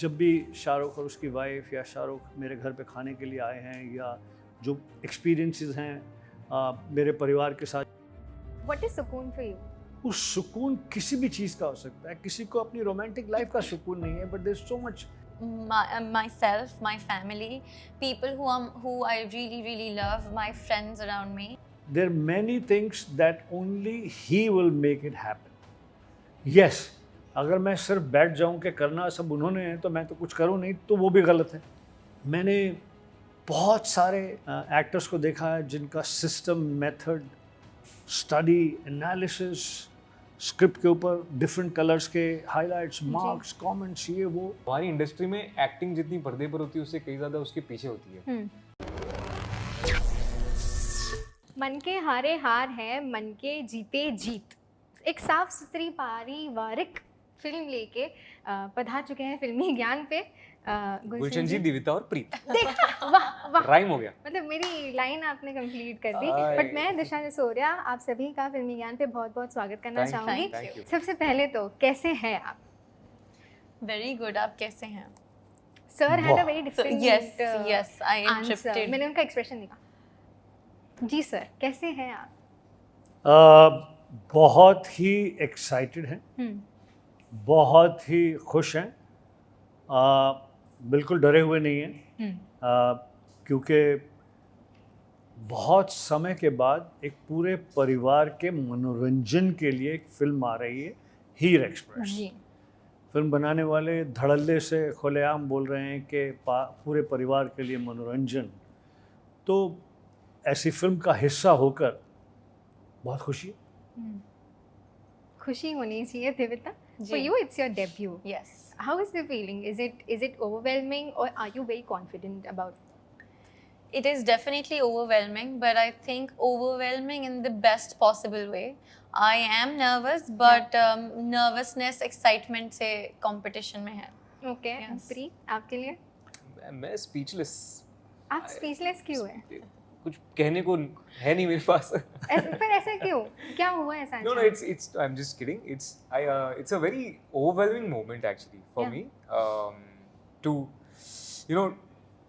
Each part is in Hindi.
जब भी शाहरुख और उसकी वाइफ या शाहरुख मेरे घर पे खाने के लिए आए हैं या जो एक्सपीरियंसेस हैं मेरे परिवार के साथ, What is सुकून for you? वो सुकून किसी भी चीज़ का हो सकता है। किसी को अपनी रोमांटिक लाइफ का सुकून नहीं है, but there is so much. Myself, my family, people who I really love, my friends around me. There are many things that only he will make it happen. Yes, अगर मैं सिर्फ बैठ जाऊं कि करना सब उन्होंने है तो मैं तो कुछ करूं नहीं, तो वो भी गलत है। मैंने बहुत सारे एक्टर्स को देखा है जिनका system, method, study, analysis, script के ऊपर डिफरेंट कलर्स के हाइलाइट्स, मार्क्स, कमेंट्स, ये वो। हमारी इंडस्ट्री में एक्टिंग जितनी पर्दे पर होती है उससे कई ज़्यादा उसके पीछे होती है। मन के हारे हार है, मन के जीते जीत। एक साफ सुथरी पारिवारिक फिल्म लेके पधार चुके हैं फिल्मी ज्ञान पे गुलशन जी, दिविता और प्रीत। देखा, वाह वाह, राइम हो गया। मतलब मेरी लाइन आपने कंप्लीट कर दी। आय। बट मैं दिशा जसोरिया आप सभी का फिल्मी ज्ञान पे बहुत बहुत स्वागत करना Thank you, चाहूँगी। thank you. सबसे पहले तो कैसे हैं आप? Very good. आप कैसे हैं? Sir had a very So, different yes, I interrupted. मैंने उनका एक्सप्रेशन देखा। जी सर, कैसे हैं आप? बहुत ही एक्साइटेड हैं, बहुत ही खुश हैं, बिल्कुल डरे हुए नहीं हैं, क्योंकि बहुत समय के बाद एक पूरे परिवार के मनोरंजन के लिए एक फिल्म आ रही है, हीर एक्सप्रेस। जी, फिल्म बनाने वाले धड़ल्ले से खुलेआम बोल रहे हैं कि पूरे परिवार के लिए मनोरंजन। तो ऐसी फिल्म का हिस्सा होकर बहुत खुशी है। खुशी होनी चाहिए दिविता। जी। For you it's your debut. Yes. How is the feeling? Is it overwhelming or are you very confident about it? It is definitely overwhelming, but I think overwhelming in the best possible way. I am nervous, but nervousness, excitement से competition में है. Okay, Yes. प्री आपके लिए? मैं स्पीचलेस। आप स्पीचलेस क्यों हैं? कुछ कहने को है नहीं मेरे पास। पर ऐसा क्यों? क्या हुआ ऐसा? No, अचानक? it's I'm just kidding. It's a very overwhelming moment actually for Yeah. me to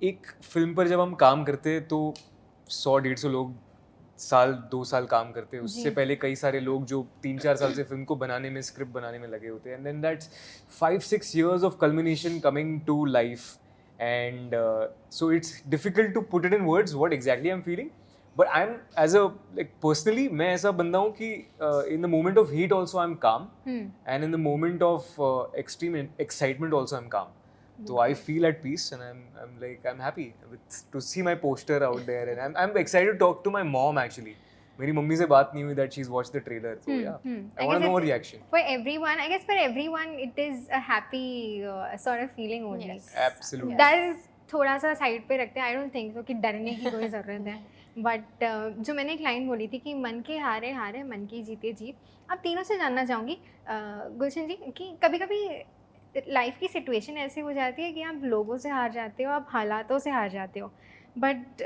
एक फिल्म पर जब हम काम करते हैं तो 100-150 लोग 2 साल काम करते हैं। उससे जी। पहले कई सारे लोग जो 3-4 साल से फिल्म को बनाने में, स्क्रिप्ट बनाने में लगे होते हैं, and then that's 5-6 years of culmination coming to life, and so it's difficult to put it in words what exactly I'm feeling, but I'm as a personally मैं ऐसा बंदा हूँ कि in the moment of heat also I'm calm, and in the moment of extreme excitement also I'm calm. So I feel at peace, and I'm happy to see my poster out there, and I'm excited to talk to my mom actually. मेरी मम्मी से बात नहीं हुई that she's watched the trailer, so yeah, I want to know her reaction. For everyone, I guess for everyone it is a happy sort of feeling only. Yes. Absolutely. डर थोड़ा सा साइड पे रखते हैं। आई डोंट थिंक सो कि डरने की कोई ज़रूरत है। बट जो मैंने एक लाइन बोली थी कि मन के हारे हारे, मन की जीते जीत। आप तीनों से जानना चाहूँगी गुलशन जी कि कभी कभी लाइफ की सिचुएशन ऐसी हो जाती है कि आप लोगों से हार जाते हो, आप हालातों से हार जाते हो। But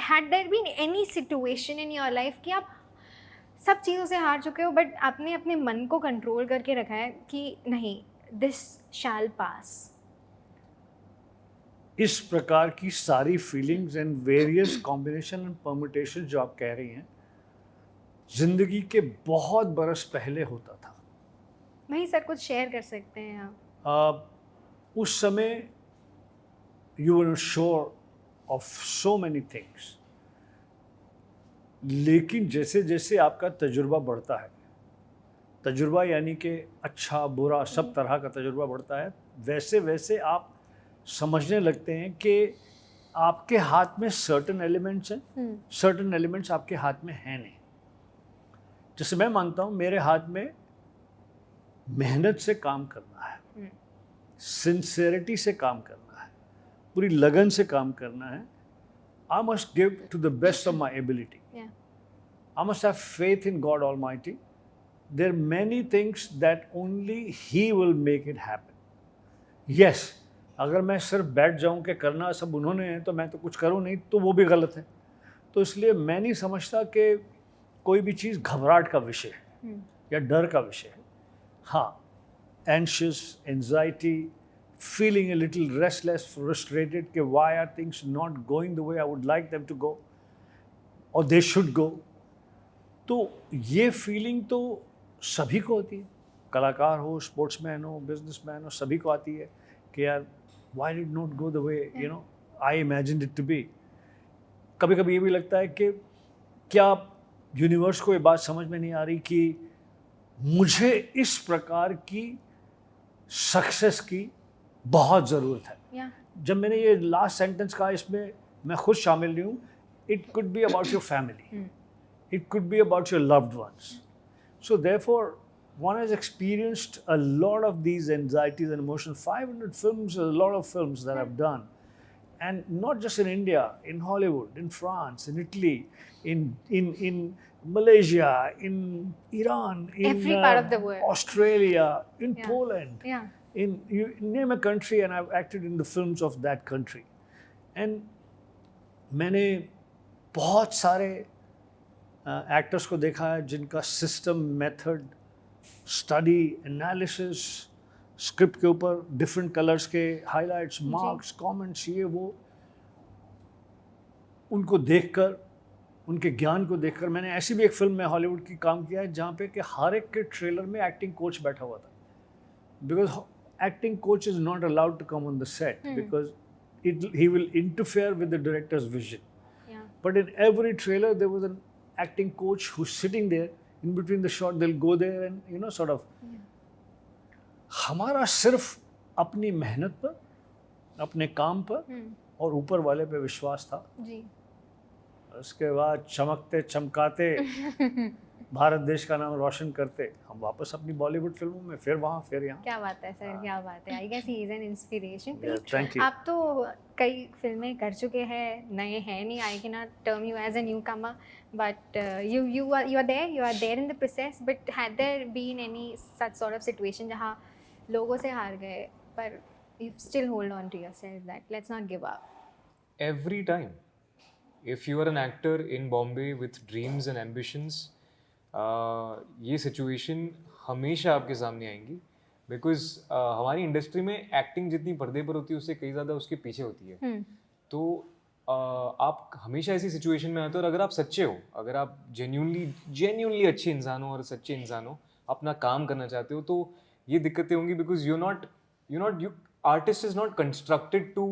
had there been any situation in your life कि आप सब चीज़ों से हार चुके हो बट आपने अपने मन को कंट्रोल करके रखा है कि नहीं, दिस शैल पास? इस प्रकार की सारी feelings and various combination and permutation जो आप कह रही हैं, जिंदगी के बहुत बरस पहले होता था। वही सर कुछ शेयर कर सकते हैं आप? उस समय you were sure of so many things, लेकिन जैसे जैसे आपका तजुर्बा बढ़ता है, तजुर्बा यानी कि अच्छा बुरा सब तरह का तजुर्बा बढ़ता है, वैसे वैसे आप समझने लगते हैं कि आपके हाथ में सर्टेन एलिमेंट्स हैं, सर्टेन एलिमेंट्स आपके हाथ में हैं नहीं। जैसे मैं मानता हूँ मेरे हाथ में मेहनत से काम करना है, सिंसेरिटी से काम करना है, पूरी लगन से काम करना है। I must give to the best of my ability. I must have faith in God Almighty. There are many things that only He will make it happen. Yes, अगर मैं सिर्फ बैठ जाऊं कि करना सब उन्होंने है तो मैं तो कुछ करूं नहीं, तो वो भी गलत है। तो इसलिए मैं नहीं समझता कि कोई भी चीज़ घबराहट का विषय है या डर का विषय है। हाँ, anxious, anxiety, feeling a little restless, frustrated कि why are things not going the way I would like them to go or they should go. तो ये फीलिंग तो सभी को होती है, कलाकार हो, स्पोर्ट्समैन हो, बिजनेसमैन हो, सभी को आती है कि यार why did not go the way you know I imagined it to be. कभी कभी ये भी लगता है कि क्या यूनिवर्स को ये बात समझ में नहीं आ रही कि मुझे इस प्रकार की सक्सेस की बहुत ज़रूरत है. Yeah. जब मैंने ये लास्ट सेंटेंस कहा, इसमें मैं खुद शामिल नहीं हूँ. It could be about your family, it could be about your loved ones. So therefore one has experienced a lot of these anxieties and emotions. 500 films, a lot of films that I've done. And not just in India, in Hollywood, in France, in Italy, in Malaysia, in Iran, in Every part of the world. Australia, in Yeah. Poland. Yeah. In you name a country, and I've acted in the films of that country. And मैंने बहुत सारे एक्टर्स को देखा है जिनका system, method, study, analysis, script के ऊपर डिफरेंट कलर्स के हाइलाइट्स, मार्क्स, कमेंट्स, ये वो, उनको देखकर, उनके ज्ञान को देखकर, मैंने ऐसी भी एक फिल्म में हॉलीवुड की काम किया है जहाँ पे कि हर एक के ट्रेलर में एक्टिंग कोच बैठा हुआ था. Because acting coach is not allowed to come on the set because he will interfere with the director's vision. Yeah. But in every trailer there was an acting coach who's sitting there in between the shot. They'll go there and you know sort of हमारा सिर्फ अपनी मेहनत पर, अपने काम पर और ऊपर वाले पे विश्वास था. जी. उसके बाद चमकते चमकाते भारत देश का नाम रोशन करते हम वापस अपनी बॉलीवुड फिल्मों में, फिर वहाँ फिर यहाँ. क्या बात है सर, क्या बात है. I guess he is an inspiration. Thank you. आप तो कई फिल्में कर चुके हैं, नए हैं नहीं. I can not term you as a newcomer, but you are there in the process. But had there been any such sort of situation जहाँ लोगों से हार गए पर you still hold on to yourself that let's not give up? Every time. If you are an actor in Bombay with dreams and ambitions, ये सिचुएशन हमेशा आपके सामने आएंगी. बिकॉज हमारी इंडस्ट्री में एक्टिंग जितनी पर्दे पर होती है उससे कई ज़्यादा उसके पीछे होती है. तो आप हमेशा ऐसी सिचुएशन में आते हो, और अगर आप सच्चे हो, अगर आप जेन्यूनली अच्छे इंसान हो और सच्चे इंसान हो, अपना काम करना चाहते हो, तो ये दिक्कतें होंगी. Because you artist is not constructed to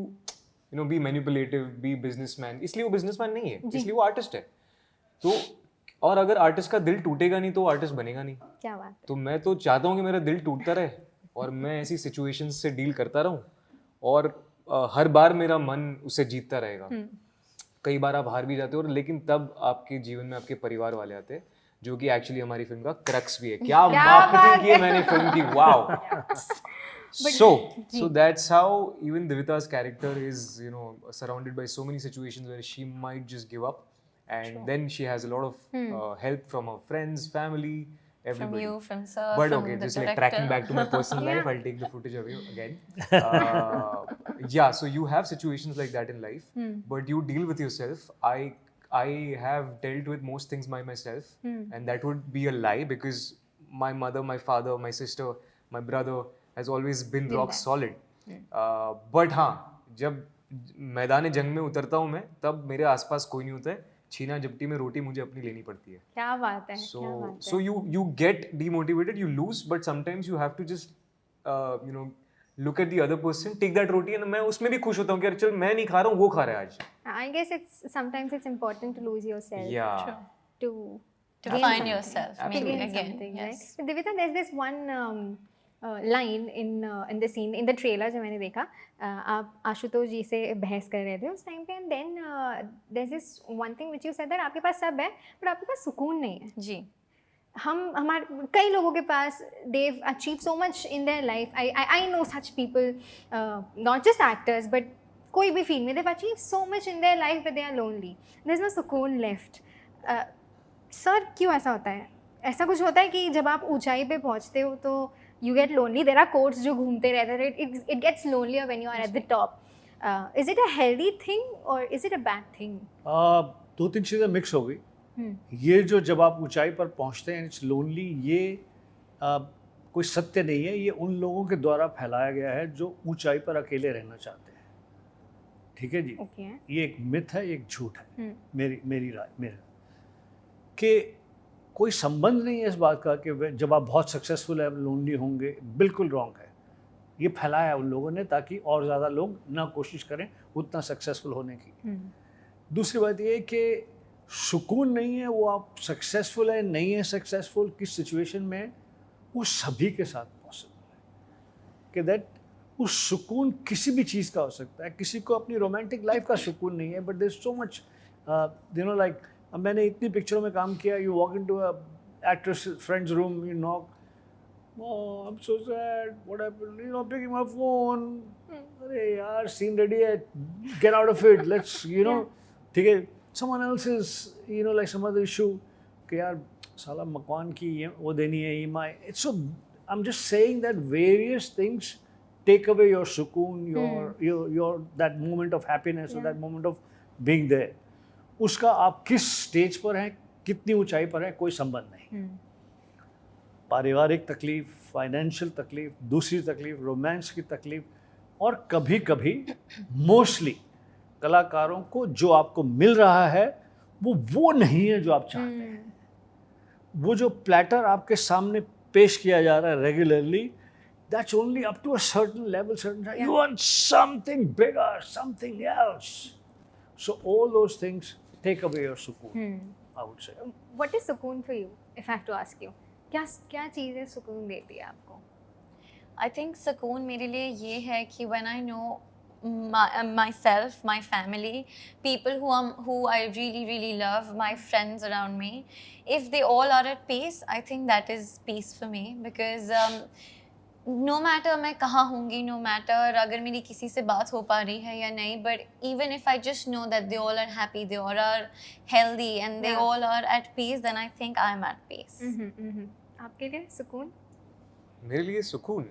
be manipulative, be businessman. इसलिए वो बिजनेसमैन नहीं है, इसलिए वो आर्टिस्ट है. तो और अगर आर्टिस्ट का दिल टूटेगा नहीं तो वो आर्टिस्ट बनेगा नहीं. क्या बात है. तो मैं तो चाहता हूँ कि मेरा दिल टूटता रहे और मैं ऐसी सिचुएशंस से डील करता रहूँ, और हर बार मेरा मन उसे जीतता रहेगा. कई बार आप हार भी जाते हो, लेकिन तब आपके जीवन में आपके परिवार वाले आते हैं, जो कि एक्चुअली हमारी फिल्म का क्रक्स भी है. क्या मार्केटिंग की है मैंने फिल्म की, wow. So that's how even Divita's character is, surrounded by so many situations where she might just give up, and then she has a lot of help from her friends, family, everybody. From you, from sir, But from okay, the just like director. tracking back to my personal life, I'll take the footage away again. Yeah, so you have situations like that in life, but you deal with yourself. I have dealt with most things by myself, and that would be a lie, because my mother, my father, my sister, my brother has always been rock solid. But हाँ, जब मैदान जंग में उतरता हूँ मैं, तब मेरे आसपास कोई नहीं होता है. छीना झपटी में रोटी मुझे अपनी लेनी पड़ती है. क्या बात है. क्या बात है. So you get demotivated, you lose, but sometimes you have to just look at the other person, take that roti, and मैं उसमें भी खुश होता हूँ कि यार चल मैं नहीं खा रहा हूँ, वो खा रहा है आज. I guess sometimes it's important to lose yourself. Yeah. True. To To gain find something. yourself, To maybe gain again. something, Yes. right? So, Divita, there's this one line in the scene, in the trailer जो मैंने देखा, आप आशुतोष जी से बहस कर रहे थे उस टाइम पे, and then there's this one thing which you said that आपके पास सब है but आपके पास सुकून नहीं है. जी. हमारे कई लोगों के पास they've achieved so much in their life. I know such people, not just actors but कोई भी फील्ड में they've achieved so much in their life but they are lonely. There's no सुकून left. सर क्यों ऐसा होता है? ऐसा कुछ होता है कि जब आप ऊंचाई पे पहुंचते हो तो you get lonely. There are quotes जो घूमते रहते हैं. It gets lonelier when you are at the top. Is it a healthy thing or is it a bad thing? दो तीन चीज़ें मिक्स हो गई. ये जो जब आप ऊंचाई पर पहुंचते हैं इट्स लोनली, ये कोई सत्य नहीं है, ये उन लोगों के द्वारा फैलाया गया है जो ऊंचाई पर अकेले रहना चाहते हैं। ठीक है जी, ओके। ये एक मिथ है, ये एक झूठ है। मेरी राय मेरा कि कोई संबंध नहीं है इस बात का कि जब आप बहुत सक्सेसफुल है लोनली होंगे, बिल्कुल रॉन्ग है। ये फैलाया है उन लोगों ने ताकि और ज़्यादा लोग ना कोशिश करें उतना सक्सेसफुल होने की। दूसरी बात ये है कि सुकून नहीं है वो आप सक्सेसफुल है नहीं है सक्सेसफुल किस सिचुएशन में है, वो सभी के साथ पॉसिबल है कि दैट वो सुकून किसी भी चीज़ का हो सकता है। किसी को अपनी रोमांटिक लाइफ का सुकून नहीं है, but there is so much you know like मैंने इतनी पिक्चरों में काम किया, you walk into a actress friend's room, you knock, oh I'm so sad, what happened, you know, picking my phone, अरे यार सीन रेडी है, get out of it, let's you know, ठीक है, someone else is you know like some other issue कि यार साला मकान की वो देनी है EMI, it's so I'm just saying that various things take away your sukoon, your that moment of happiness or that moment of being there. उसका आप किस स्टेज पर हैं, कितनी ऊंचाई पर है, कोई संबंध नहीं। पारिवारिक तकलीफ, फाइनेंशियल तकलीफ, दूसरी तकलीफ, रोमांस की तकलीफ, और कभी कभी मोस्टली कलाकारों को जो आपको मिल रहा है वो नहीं है जो आप चाहते हैं। वो जो प्लेटर आपके सामने पेश किया जा रहा है regularly, that's only up to a certain level, you want something bigger, something else. So all those things take away your sukoon, I would say. What is sukoon for you, if I have to ask you? क्या चीज़ें सुकून देती है आपको? I think सुकून मेरे लिए ये है कि when I know myself, my family, people who I really love, my friends around me, if they all are at peace, I think that is peace for me, because no matter मैं कहाँ होंगी, no matter अगर मेरी किसी से बात हो पा रही है या नहीं, but even if I just know that they all are happy, they all are healthy and they all are at peace, then I think I'm at peace. आपके लिए सुकून? मेरे लिए सुकून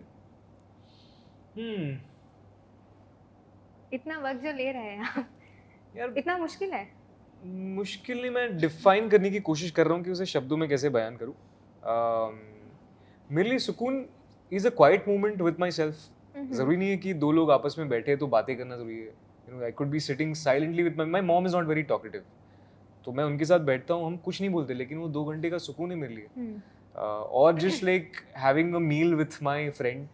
इतना वक्त जो ले रहे हैं आप, यार इतना मुश्किल है? मुश्किल नहीं, मैं डिफाइन करने की कोशिश कर रहा हूँ कि उसे शब्दों में कैसे बयान करूँ। मेरे लिए सुकून is a quite moment with my self. ज़रूरी नहीं है कि दो लोग आपस में बैठे तो बातें करना ज़रूरी है। You know, I could be sitting silently with my mom is not very talkative, तो मैं उनके साथ बैठता हूँ, हम कुछ नहीं बोलते, लेकिन वो 2 घंटे का सुकून है मेरे लिए। और just like having a meal with my friend,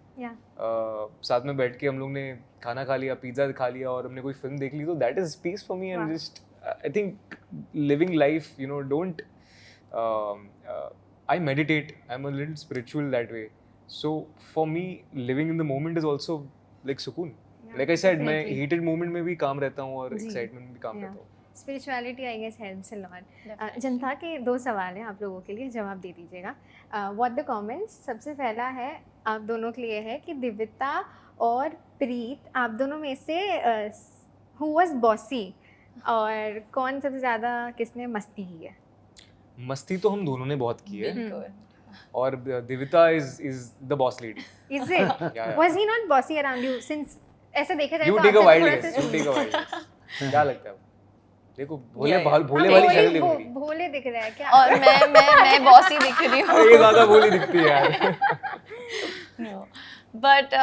साथ में बैठ के हम लोग ने खाना खा लिया, पिज्ज़ा खा लिया और हमने कोई फिल्म देख ली, तो that is piece for me. And just I think living life, you know, don't I meditate, I am a little spiritual that way, so for me living in the moment is also like सुकून। लाइक आई सेड, मैं हीटेड मोमेंट में भी काम रहता हूँ और एक्साइटमेंट में भी काम रहता हूँ। Spirituality I guess helps a lot. जनता के 2 सवाल हैं आप लोगों के लिए, जवाब दे दीजिएगा। व्हाट द कमेंट्स, सबसे पहला है आप दोनों के लिए है कि दिव्यता और प्रीत, आप दोनों में से हु वाज बॉसी और कौन सबसे ज़्यादा किसने मस्ती की है? मस्ती तो हम दोनों ने बहुत की है, और दिव्यता is the boss lady. Is it? Was he not bossy around you since ऐसा देखा जाए You तो take a आपसे wild थोड़ा guess, सा you take a wild guess। क्या लगता है? देखो भोले Yeah, yeah. भोले वाली शक्ल है मेरी। भोले दिख रहा है क्या? और मैं बॉसी दिख रही हूँ। ये ज़्यादा भोली दिखती है यार। No. But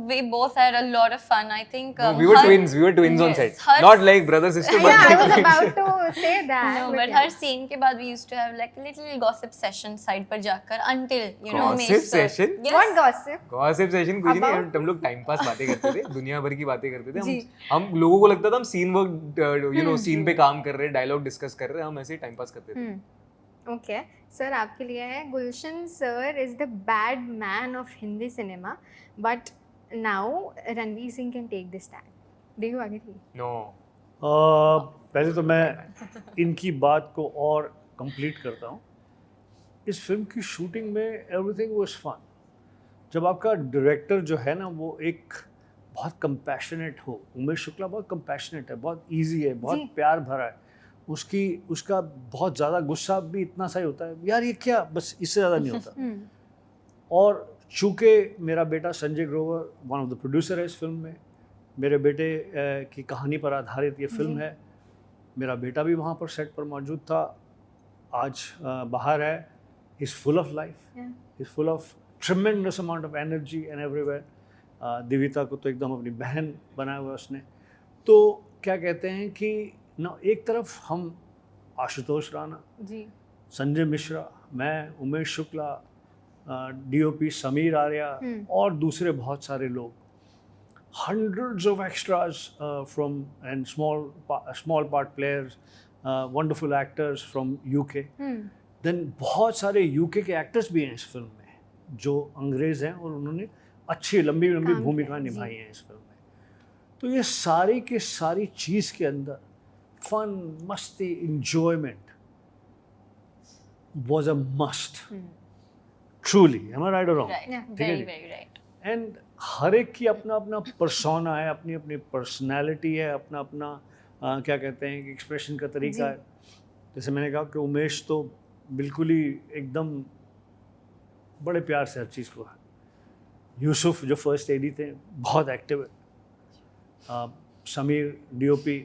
we both had a lot of fun. I think We were twins on set, not like brother sister. Yeah, I was about to say that. No, but her scene के बाद we used to have like a little gossip session side पर जाकर until you know Gossip session? Yes. What gossip? Gossip session कुछ नहीं, हम लोग टाइम पास बातें करते थे, दुनिया भर की बातें करते थे। हम लोगों को लगता था हम scene work, you know, scene पे काम कर रहे हैं, डायलॉग डिस्कस कर रहे हैं, हम ऐसे ही टाइम पास करते थे। ओके सर, आपके लिए है Gulshan sir is the bad man of Hindi cinema, but now Ranveer Singh can take this tag. Do you agree? No, पहले तो मैं इनकी बात को और कंप्लीट करता हूँ। इस फिल्म की शूटिंग में एवरीथिंग वाज फन। जब आपका डायरेक्टर जो है ना वो एक बहुत कंपैशनेट हो, उमेश शुक्ला बहुत कंपैशनेट है, बहुत इजी है, बहुत प्यार भरा है, उसका बहुत ज़्यादा गुस्सा भी इतना सा ही होता है, यार ये क्या, बस इससे ज़्यादा नहीं होता। और चूँकि मेरा बेटा Sanjay Grover one of the producer है इस फिल्म में, मेरे बेटे की कहानी पर आधारित ये फिल्म है, मेरा बेटा भी वहाँ पर सेट पर मौजूद था, आज बाहर है, is full of life, is full of tremendous amount of energy and everywhere. Divita को तो एकदम अपनी बहन बनाया हुआ उसने. तो क्या कहते हैं कि ना, एक तरफ हम आशुतोष राणा, जी संजय मिश्रा, मैं, उमेश शुक्ला, डीओपी समीर आर्या और दूसरे बहुत सारे लोग, hundreds of extras from and small part players, wonderful actors from UK. Then बहुत सारे UK के एक्टर्स भी हैं इस फिल्म में जो अंग्रेज हैं और उन्होंने अच्छी लंबी लंबी काम भूमिका किया है, निभाई जी। हैं इस फिल्म में. तो ये सारी की सारी चीज़ के अंदर फन, मस्ती, enjoyment was a must. Truly, am I right or wrong? Right. Yeah. ठीक है Very, जी? very right. एंड हर एक की अपना अपना पर्सोना है, अपनी अपनी पर्सनैलिटी है, अपना अपना क्या कहते हैं कि एक्सप्रेशन का तरीका है. जैसे मैंने कहा कि उमेश तो बिल्कुल ही एकदम बड़े प्यार से हर चीज़ को. यूसुफ जो फर्स्ट एडी थे बहुत एक्टिव है. Sameer DOP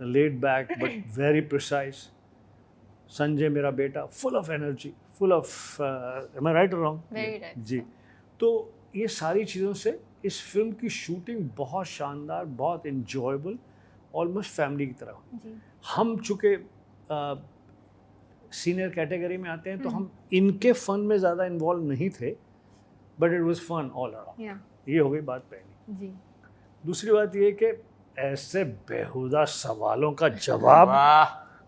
laid back but very precise. Sanjay मेरा बेटा full of energy, full of am I right और रॉन्ग? Very right. जी. तो ये सारी चीज़ों से इस फिल्म की शूटिंग बहुत शानदार, बहुत इन्जॉयबल, ऑलमोस्ट फैमिली की तरह. जी हम चूँकि सीनियर कैटेगरी में आते हैं तो हम इनके फन में ज़्यादा इन्वॉल्व नहीं थे, but it was fun all around. या ये हो गई बात पहली. जी दूसरी बात ये कि ऐसे बेहुदा सवालों का जवाब वाह,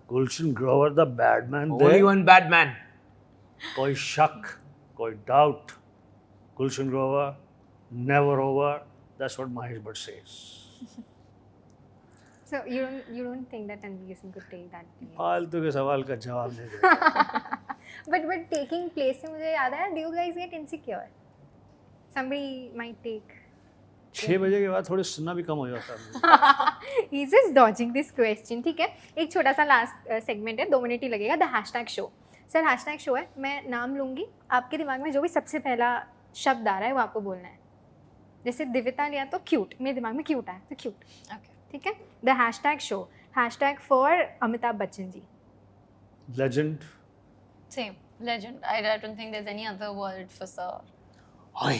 Gulshan Grover the bad man only the. one bad man. कोई शक, कोई doubt, Gulshan Grover never over. That's what Mahesh Bhatt says. So you don't think that Tanveer Singh could take that place? फालतू के सवाल का जवाब नहीं देता. But taking place से मुझे याद आया, do you guys get insecure? Somebody might take. 6 बजे के बाद थोड़े सुनना भी कम हो जाता है. He's just dodging this question. ठीक है, एक छोटा सा लास्ट सेगमेंट है, 2 मिनट ही लगेगा. The hashtag show. Sir hashtag show है, मैं नाम लूँगी, आपके दिमाग में जो भी सबसे पहला शब्द आ रहा है वो आपको बोलना है. जैसे दिविता लिया तो क्यूट, मेरे दिमाग में क्यूट आया तो क्यूट. Okay. ठीक है. The hashtag show, hashtag for Amitabh Bachchan ji. Legend. Same. Legend. I don't think there's any other word for sir. Hi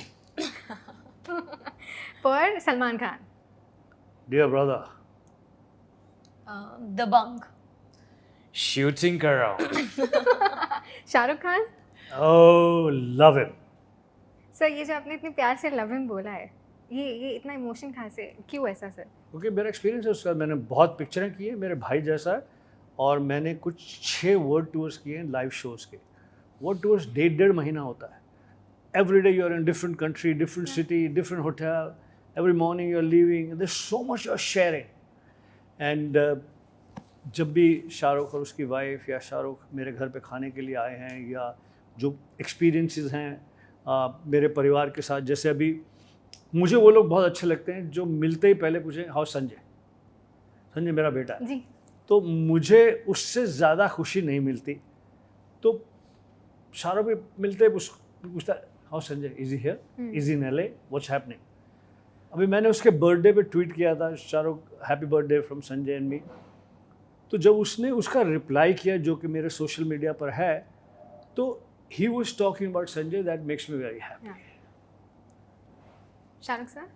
for Salman Khan. Dear brother. The bunk. Shooting around. Shahrukh Khan. Oh love him. Sir ये जो आपने इतने प्यार से लव हिम बोला है, ये इतना इमोशन कहाँ से, क्यों ऐसा सर? क्योंकि मेरा एक्सपीरियंस है उसका. मैंने बहुत पिक्चरें की हैं, मेरे भाई जैसा है. और मैंने कुछ 6 वर्ल्ड टूर्स किए हैं लाइव शोज़ के. वर्ल्ड टूर्स 1.5 महीना होता है. Every day you are in different country, different city, different hotel. Every morning you are living, there so much you are sharing. And जब भी शाहरुख और उसकी वाइफ या शाहरुख मेरे घर पे खाने के लिए आए हैं, या जो एक्सपीरियंसेस हैं मेरे परिवार के साथ, जैसे अभी मुझे वो लोग बहुत अच्छे लगते हैं जो मिलते ही पहले पूछे हाउ संजय. संजय मेरा बेटा है. जी तो मुझे उससे ज़्यादा खुशी नहीं मिलती. तो शाहरुख भी मिलते ही पूछता how Sanjay, is he here, is in LA, what's happening. अभी मैंने उसके बर्थडे पे ट्वीट किया था, Shahrukh happy birthday from Sanjay and me. तो जब उसने उसका रिप्लाई किया जो कि मेरे सोशल मीडिया पर है, तो he was talking about Sanjay, that makes me very happy. Shahrukh sir.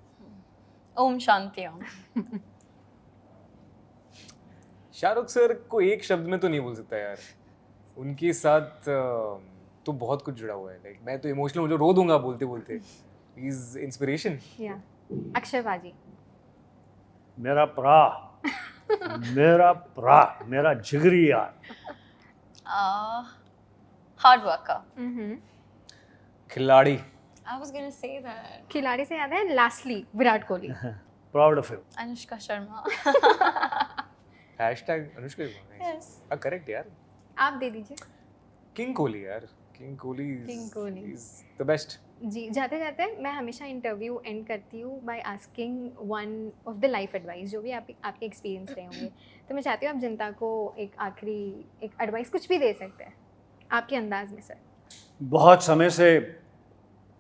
Om Shanti Om. Shahrukh sir को एक शब्द में तो नहीं बोल सकता यार. उनके साथ तो बहुत कुछ जुड़ा हुआ है. लाइक मैं तो इमोशनल हो, जो रो दूंगा बोलते बोलते. He is inspiration. या अक्षय बाजी. मेरा प्रा मेरा जिगरी यार. Hard worker. खिलाड़ी. I was gonna say that. खिलाड़ी से याद है lastly Virat Kohli. Proud of him. Anushka Sharma. Hashtag Anushka. Yes. Correct यार. आप दे दीजिए. किंग कोहली यार. King Kohli King Kohli. Is the best. जी जाते जाते मैं हमेशा इंटरव्यू एंड करती हूँ by asking one of the life advice जो भी आपके एक्सपीरियंस रहे होंगे. तो मैं चाहती हूँ आप जनता को एक आखिरी एक एडवाइस कुछ भी दे सकते हैं आपके अंदाज में सर. बहुत समय से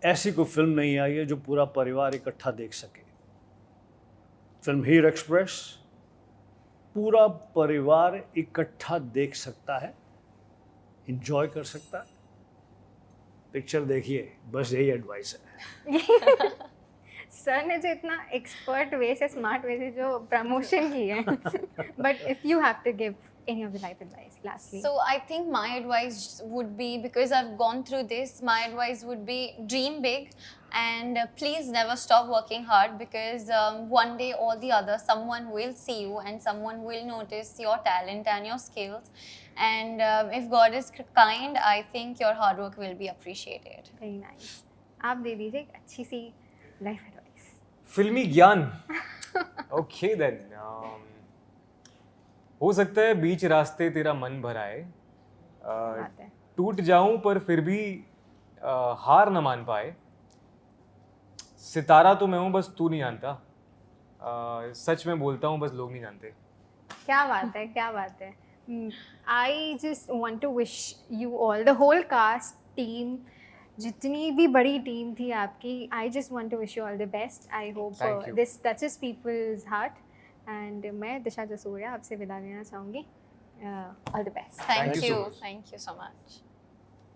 ऐसी कोई फिल्म नहीं आई है जो पूरा परिवार इकट्ठा देख सके. फिल्म हीर एक्सप्रेस पूरा परिवार इकट्ठा देख सकता है, इंजॉय कर सकता है. पिक्चर देखिए, बस यही एडवाइस है। सर ने जो इतना एक्सपर्ट वे से स्मार्ट वे से जो प्रमोशन की है, but if you have to give any of the life advice lastly. So I think my advice would be, because I've gone through this, my advice would be dream big and please never stop working hard, because one day or the other someone will see you and someone will notice your talent and your skills, and if God is kind, I think your hard work will be appreciated. Very nice. आप दे दीजिए एक अच्छी सी लाइफ एडवाइस। फिल्मी ज्ञान। ओके देन, हो सकता है बीच रास्ते तेरा मन भराए, बात है। टूट जाऊं पर फिर भी हार न मान पाए, सितारा तो मैं हूं बस तू नहीं जानता, सच में बोलता हूं बस लोग नहीं जानते। क्या बात है, क्या बात है। I just want to wish you all, the whole cast team, जितनी भी बड़ी टीम थी आपकी, I just want to wish you all the best. I Thank hope you. This touches people's heart, and मैं दिशा जसूरिया आपसे विदा लेना चाहूँगी। All the best. Thank Thank you so you. much. Thank you so much.